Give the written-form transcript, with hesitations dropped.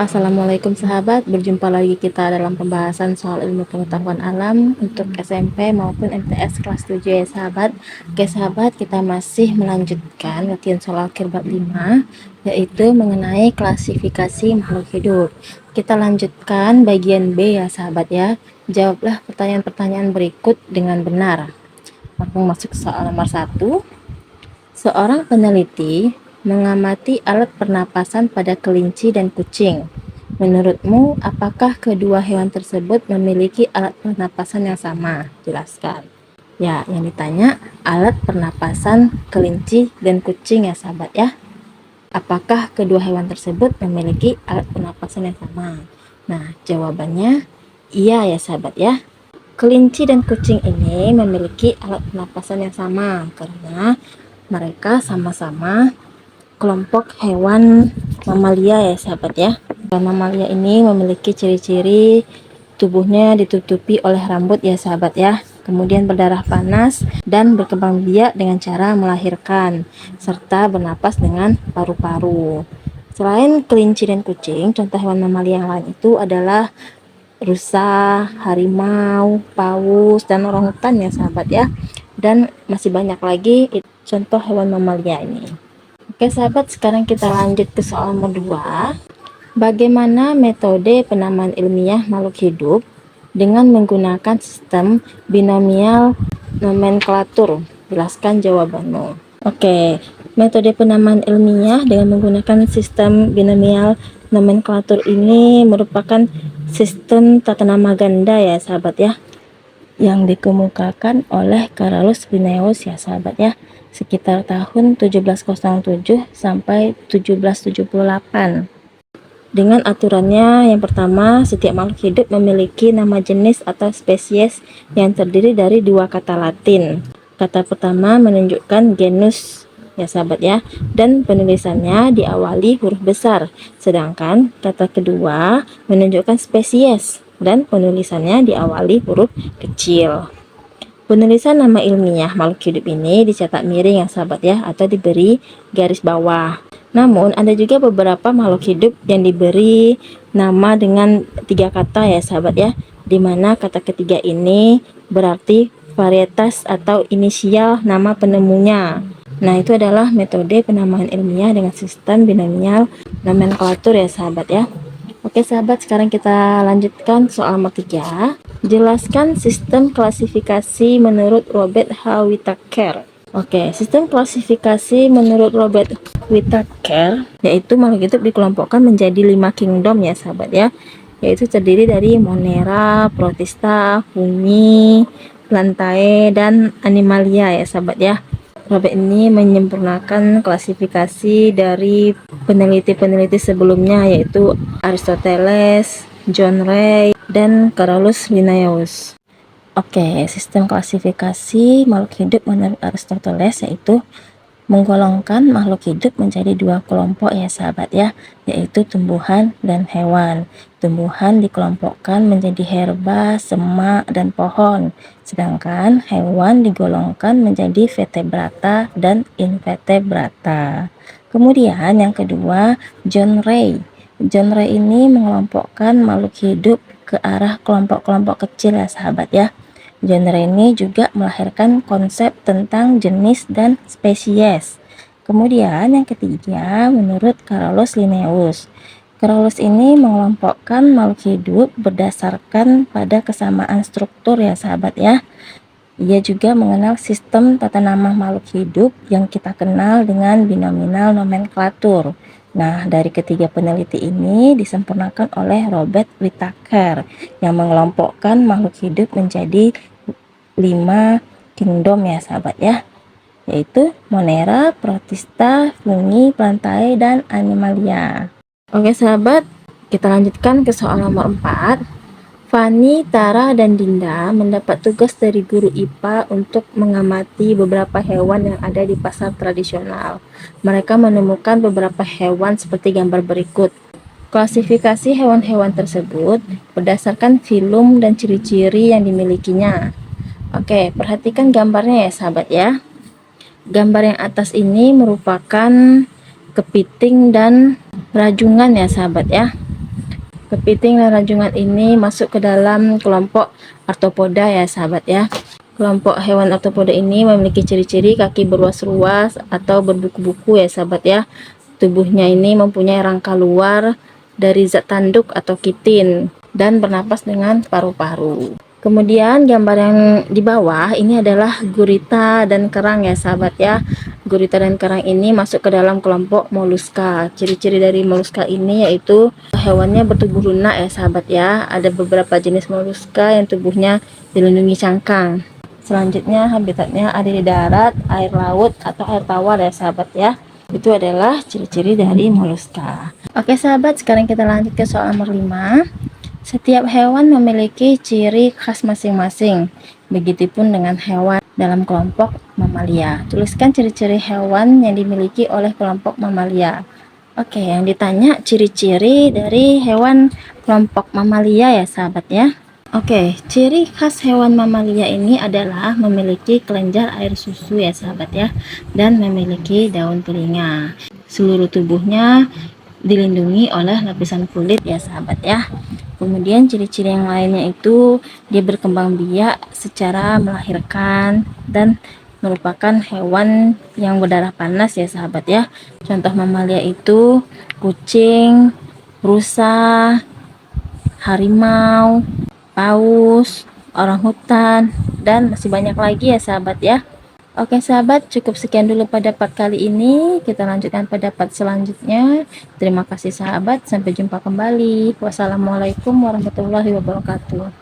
Assalamualaikum sahabat, berjumpa lagi kita dalam pembahasan soal ilmu pengetahuan alam untuk SMP maupun MTS kelas 7 ya sahabat. Oke sahabat, kita masih melanjutkan latihan soal akhir bab 5, yaitu mengenai klasifikasi makhluk hidup. Kita lanjutkan bagian B ya sahabat ya. Jawablah pertanyaan-pertanyaan berikut dengan benar. Langsung masuk soal nomor 1. Seorang peneliti mengamati alat pernapasan pada kelinci dan kucing. Menurutmu, apakah kedua hewan tersebut memiliki alat pernapasan yang sama? Jelaskan. Ya, yang ditanya alat pernapasan kelinci dan kucing ya sahabat ya. Apakah kedua hewan tersebut memiliki alat pernapasan yang sama? Nah, jawabannya iya ya sahabat ya. Kelinci dan kucing ini memiliki alat pernapasan yang sama karena mereka sama-sama kelompok hewan mamalia ya sahabat ya. Hewan mamalia ini memiliki ciri-ciri tubuhnya ditutupi oleh rambut ya sahabat ya. Kemudian berdarah panas dan berkembang biak dengan cara melahirkan serta bernapas dengan paru-paru. Selain kelinci dan kucing, contoh hewan mamalia yang lain itu adalah rusa, harimau, paus, dan orangutan ya sahabat ya. Dan masih banyak lagi contoh hewan mamalia ini. Oke sahabat, sekarang kita lanjut ke soal nomor 2. Bagaimana metode penamaan ilmiah makhluk hidup dengan menggunakan sistem binomial nomenklatur? Jelaskan jawabanmu. Oke, metode penamaan ilmiah dengan menggunakan sistem binomial nomenklatur ini merupakan sistem tata nama ganda ya sahabat ya, yang dikemukakan oleh Carolus Linnaeus ya sahabat ya, sekitar tahun 1707 sampai 1778. Dengan aturannya, yang pertama, setiap makhluk hidup memiliki nama jenis atau spesies yang terdiri dari dua kata Latin. Kata pertama menunjukkan genus ya sahabat ya, dan penulisannya diawali huruf besar. Sedangkan kata kedua menunjukkan spesies dan penulisannya diawali huruf kecil. Penulisan nama ilmiah makhluk hidup ini dicetak miring ya sahabat ya, atau diberi garis bawah. Namun ada juga beberapa makhluk hidup yang diberi nama dengan 3 kata ya sahabat ya, dimana kata ketiga ini berarti varietas atau inisial nama penemunya. Nah, itu adalah metode penamaan ilmiah dengan sistem binomial nomenklatur ya sahabat ya. Oke sahabat, sekarang kita lanjutkan soal nomor 3. Jelaskan sistem klasifikasi menurut Robert H. Whittaker. Oke, sistem klasifikasi menurut Robert Whittaker yaitu makhluk hidup dikelompokkan menjadi 5 kingdom ya sahabat ya, yaitu terdiri dari Monera, Protista, Fungi, Plantae, dan Animalia ya sahabat ya. Robert ini menyempurnakan klasifikasi dari peneliti-peneliti sebelumnya, yaitu Aristoteles, John Ray, dan Carolus Linnaeus. Oke, sistem klasifikasi makhluk hidup menurut Aristoteles yaitu menggolongkan makhluk hidup menjadi 2 kelompok ya sahabat ya, yaitu tumbuhan dan hewan. Tumbuhan dikelompokkan menjadi herba, semak, dan pohon, sedangkan hewan digolongkan menjadi vertebrata dan invertebrata. Kemudian yang kedua, John Ray. John Ray ini mengelompokkan makhluk hidup ke arah kelompok-kelompok kecil ya sahabat ya. Genre ini juga melahirkan konsep tentang jenis dan spesies. Kemudian yang ketiga, menurut Carolus Linnaeus. Carolus ini mengelompokkan makhluk hidup berdasarkan pada kesamaan struktur ya sahabat ya. Ia juga mengenal sistem tata nama makhluk hidup yang kita kenal dengan binominal nomenklatur. Nah, dari ketiga peneliti ini disempurnakan oleh Robert Whittaker yang mengelompokkan makhluk hidup menjadi 5 kingdom ya sahabat ya, yaitu Monera, Protista, Fungi, Plantae, dan Animalia. Oke sahabat, kita lanjutkan ke soal nomor 4. Fani, Tara, dan Dinda mendapat tugas dari guru IPA untuk mengamati beberapa hewan yang ada di pasar tradisional. Mereka menemukan beberapa hewan seperti gambar berikut. Klasifikasi hewan-hewan tersebut berdasarkan filum dan ciri-ciri yang dimilikinya. Oke, perhatikan gambarnya ya sahabat ya. Gambar yang atas ini merupakan kepiting dan rajungan ya sahabat ya. Kepiting dan ranjungan ini masuk ke dalam kelompok arthropoda ya sahabat ya. Kelompok hewan arthropoda ini memiliki ciri-ciri kaki berluas-luas atau berbuku-buku ya sahabat ya. Tubuhnya ini mempunyai rangka luar dari zat tanduk atau kitin dan bernapas dengan paru-paru. Kemudian gambar yang di bawah ini adalah gurita dan kerang ya sahabat ya. Gurita dan kerang ini masuk ke dalam kelompok moluska. Ciri-ciri dari moluska ini yaitu hewannya bertubuh lunak ya sahabat ya. Ada beberapa jenis moluska yang tubuhnya dilindungi cangkang. Selanjutnya habitatnya ada di darat, air laut atau air tawar ya sahabat ya. Itu adalah ciri-ciri dari moluska. Oke sahabat, sekarang kita lanjut ke soal nomor 5. Setiap hewan memiliki ciri khas masing-masing. Begitupun dengan hewan dalam kelompok mamalia. Tuliskan ciri-ciri hewan yang dimiliki oleh kelompok mamalia. Oke, yang ditanya ciri-ciri dari hewan kelompok mamalia ya sahabat ya. Oke, ciri khas hewan mamalia ini adalah memiliki kelenjar air susu ya sahabat ya, dan memiliki daun telinga. Seluruh tubuhnya dilindungi oleh lapisan kulit ya sahabat ya. Kemudian ciri-ciri yang lainnya itu dia berkembang biak secara melahirkan dan merupakan hewan yang berdarah panas ya sahabat ya. Contoh mamalia itu kucing, rusa, harimau, paus, orangutan, dan masih banyak lagi ya sahabat ya. Oke sahabat, cukup sekian dulu pada part kali ini. Kita lanjutkan pada part selanjutnya. Terima kasih sahabat, sampai jumpa kembali. Wassalamualaikum warahmatullahi wabarakatuh.